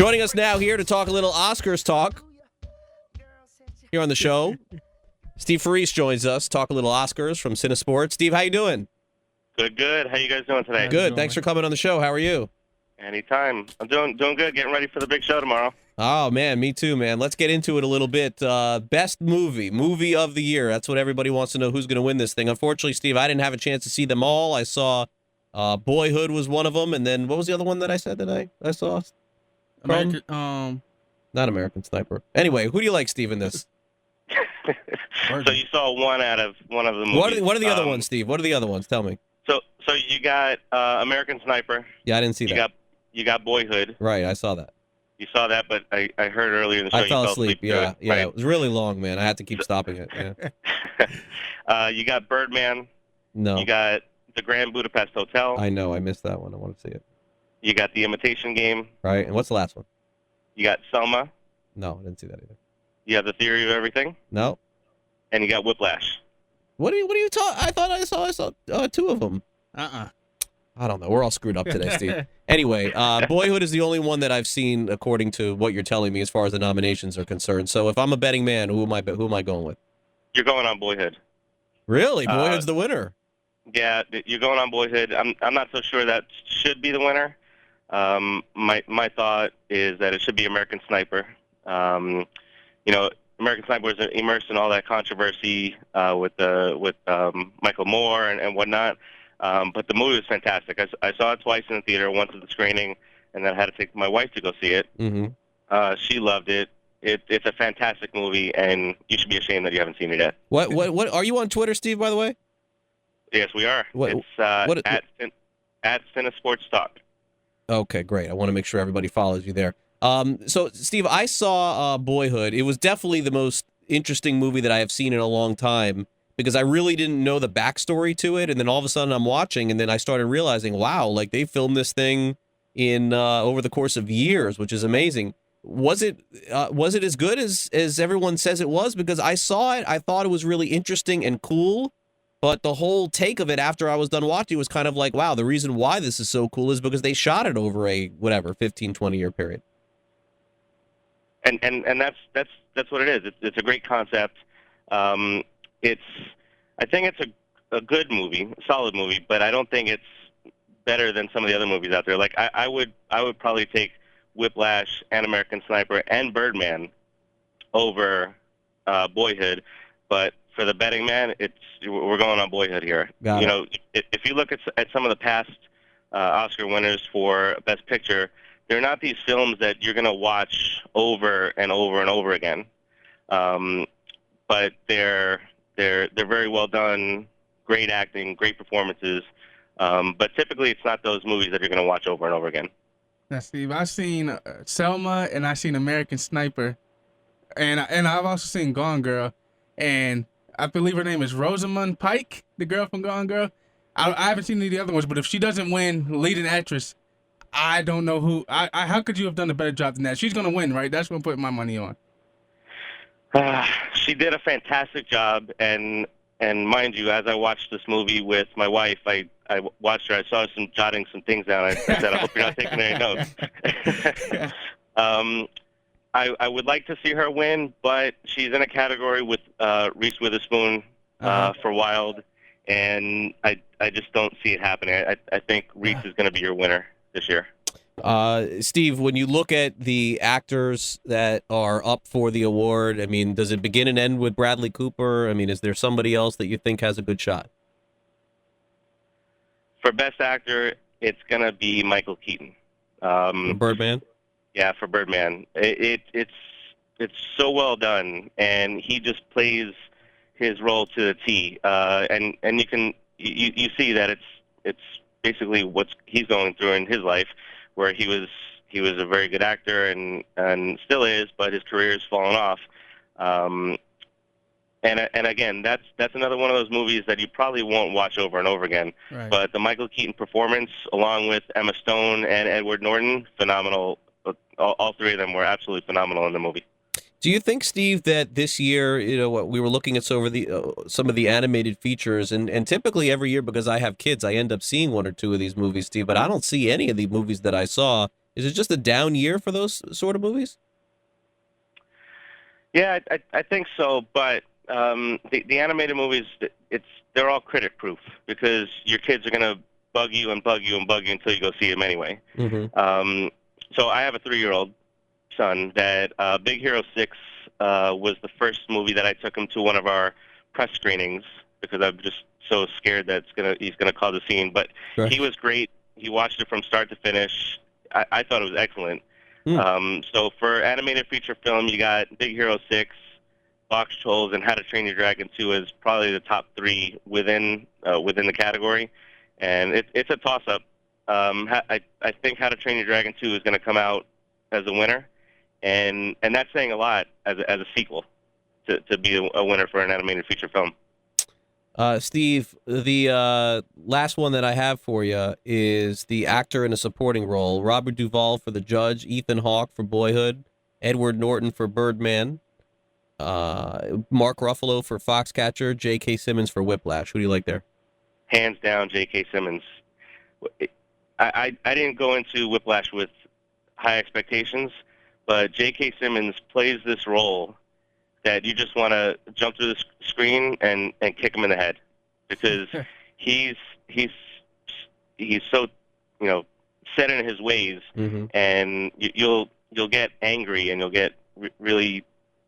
Joining us now here to talk a little Oscars talk here on the show, Steve Faris joins us, talk a little Oscars from Cinesport. Steve, how you doing? Good. How you guys doing today? Good. Thanks for coming on the show. How are you? Anytime. I'm doing good. Getting ready for the big show tomorrow. Oh, man, me too, man. Let's get into it a little bit. Best movie of the year. That's what everybody wants to know, who's going to win this thing. Unfortunately, Steve, I didn't have a chance to see them all. I saw Boyhood was one of them, and then what was the other one that I said that I saw? Not American Sniper. Anyway, who do you like, Steve, in this? So you saw one of the movies. What are the other ones, Steve? What are the other ones? Tell me. So you got American Sniper. Yeah, I didn't see that. You got Boyhood. Right, I saw that. You saw that, but I heard earlier in the show I fell asleep. Yeah, right? It was really long, man. I had to keep stopping it. Yeah. You got Birdman. No. You got The Grand Budapest Hotel. I know. I missed that one. I want to see it. You got The Imitation Game. Right. And what's the last one? You got Selma. No, I didn't see that either. You have The Theory of Everything. No. And you got Whiplash. What are you talking? I thought I saw two of them. I don't know. We're all screwed up today, Steve. Anyway, Boyhood is the only one that I've seen, according to what you're telling me, as far as the nominations are concerned. So if I'm a betting man, who am I going with? You're going on Boyhood. Really? Boyhood's the winner. Yeah, you're going on Boyhood. I'm not so sure that should be the winner. My thought is that it should be American Sniper. American Sniper was immersed in all that controversy with Michael Moore and whatnot. But the movie was fantastic. I saw it twice in the theater, once at the screening, and then I had to take my wife to go see it. Mm-hmm. She loved it. It's a fantastic movie, and you should be ashamed that you haven't seen it yet. What are you on Twitter, Steve, by the way? Yes, we are. It's at Cinesports Talk. Okay, great. I want to make sure everybody follows you there. So, Steve, I saw Boyhood. It was definitely the most interesting movie that I have seen in a long time because I really didn't know the backstory to it. And then all of a sudden I'm watching, and then I started realizing, wow, like they filmed this thing in over the course of years, which is amazing. Was it as good as everyone says it was? Because I saw it, I thought it was really interesting and cool. But the whole take of it after I was done watching was kind of like, wow, the reason why this is so cool is because they shot it over a, 15, 20-year period. And that's what it is. It's a great concept. I think it's a good movie, a solid movie, but I don't think it's better than some of the other movies out there. Like I would probably take Whiplash and American Sniper and Birdman over Boyhood, but for the betting man, we're going on Boyhood here. If you look at some of the past Oscar winners for Best Picture, they're not these films that you're going to watch over and over and over again. But they're very well done, great acting, great performances. But typically, it's not those movies that you're going to watch over and over again. Now, Steve, I've seen Selma and I've seen American Sniper, and I've also seen Gone Girl, and I believe her name is Rosamund Pike, the girl from Gone Girl. I haven't seen any of the other ones, but if she doesn't win leading actress, I don't know who. How could you have done a better job than that? She's going to win, right? That's what I'm putting my money on. She did a fantastic job, and mind you, as I watched this movie with my wife, I watched her. I saw jotting some things down. I said, I hope you're not taking any notes. I would like to see her win, but she's in a category with Reese Witherspoon for Wild, and I just don't see it happening. I think Reese is going to be your winner this year. Steve, when you look at the actors that are up for the award, I mean, does it begin and end with Bradley Cooper? I mean, is there somebody else that you think has a good shot? For Best Actor, it's going to be Michael Keaton. Birdman? Yeah, for Birdman. It's so well done, and he just plays his role to the T. And you see that it's basically what he's going through in his life, where he was a very good actor and still is, but his career has fallen off. And again, that's another one of those movies that you probably won't watch over and over again. Right. But the Michael Keaton performance, along with Emma Stone and Edward Norton, phenomenal. All three of them were absolutely phenomenal in the movie. Do you think, Steve, that this year, we were looking at some of the animated features, and typically every year, because I have kids, I end up seeing one or two of these movies, Steve, but I don't see any of the movies that I saw Is it just a down year for those sort of movies? Yeah, I think so. But the animated movies, they're all critic proof because your kids are gonna bug you and bug you and bug you until you go see them anyway. So I have a 3-year-old son that Big Hero 6 was the first movie that I took him to one of our press screenings because I'm just so scared that he's gonna cause a scene. But Sure. he was great. He watched it from start to finish. I thought it was excellent. So for animated feature film, you got Big Hero 6, Box Trolls, and How to Train Your Dragon 2 is probably the top 3 within the category, and it's a toss-up. I think How to Train Your Dragon 2 is going to come out as a winner, and that's saying a lot as a sequel to be a winner for an animated feature film. Steve, the last one that I have for you is the actor in a supporting role. Robert Duvall for The Judge, Ethan Hawke for Boyhood, Edward Norton for Birdman, Mark Ruffalo for Foxcatcher, J.K. Simmons for Whiplash. Who do you like there? Hands down, J.K. Simmons. I didn't go into Whiplash with high expectations, but J.K. Simmons plays this role that you just want to jump through the screen and kick him in the head because he's so set in his ways, and you'll get angry and you'll get really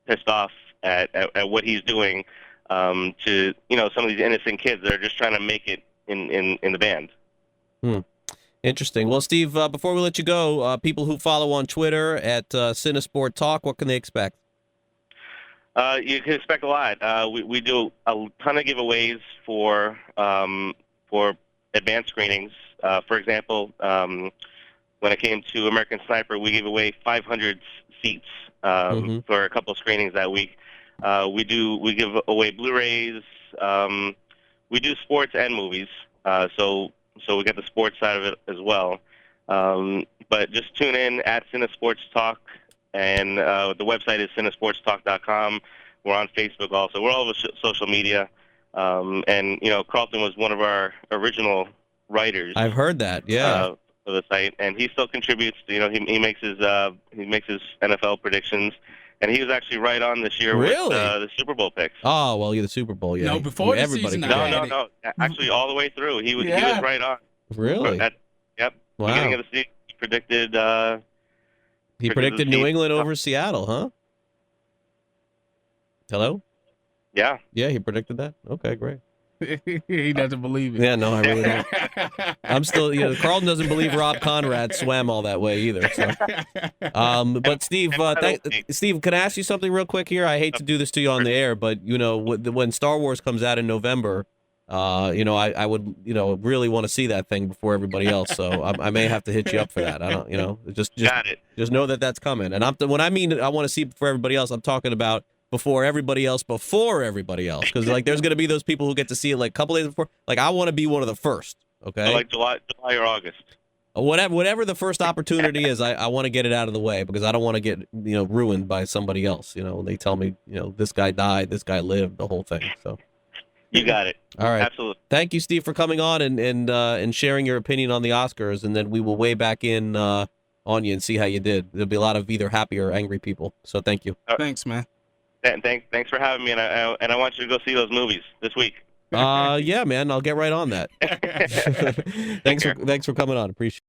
pissed off at what he's doing to some of these innocent kids that are just trying to make it in the band. Interesting. Well, Steve, before we let you go, people who follow on Twitter at Cinesport Talk, what can they expect? You can expect a lot. We do a ton of giveaways for advanced screenings. For example, when it came to American Sniper, we gave away 500 seats for a couple of screenings that week. We give away Blu-rays. We do sports and movies. So we got the sports side of it as well. But just tune in at Cinesports Talk. And the website is cinesportstalk.com. We're on Facebook also. We're all over social media. And Carlton was one of our original writers. I've heard that. Yeah. For the site, and he still contributes. He makes his NFL predictions, and he was actually right on this year with the Super Bowl picks. Oh well, the Super Bowl. Yeah. No, before the season. No. Actually, all the way through, he was right on. Really? Yep. Wow. Beginning of the season, he predicted. He predicted New England over Seattle, huh? Hello? Yeah. Yeah, he predicted that? Okay, great. He doesn't believe it. Yeah, no, I really don't. I'm still, Carlton doesn't believe Rob Conrad swam all that way either. So. But Steve, Steve, can I ask you something real quick here? I hate to do this to you on the air, but when Star Wars comes out in November, I would, really want to see that thing before everybody else. So I may have to hit you up for that. I don't, just Got it. Just know that that's coming. And when I mean I want to see it before everybody else, I'm talking about before everybody else, because there's going to be those people who get to see it like a couple days before. Like I want to be one of the first. Okay. Like July or August. Whatever the first opportunity is, I want to get it out of the way because I don't want to get ruined by somebody else. They tell me this guy died, this guy lived, the whole thing. So. You got it. All right. Absolutely. Thank you, Steve, for coming on and sharing your opinion on the Oscars, and then we will weigh back in on you and see how you did. There'll be a lot of either happy or angry people. So thank you. Thanks, man. Thanks for having me, and I want you to go see those movies this week. Yeah, man, I'll get right on that. Thanks for coming on. Appreciate it.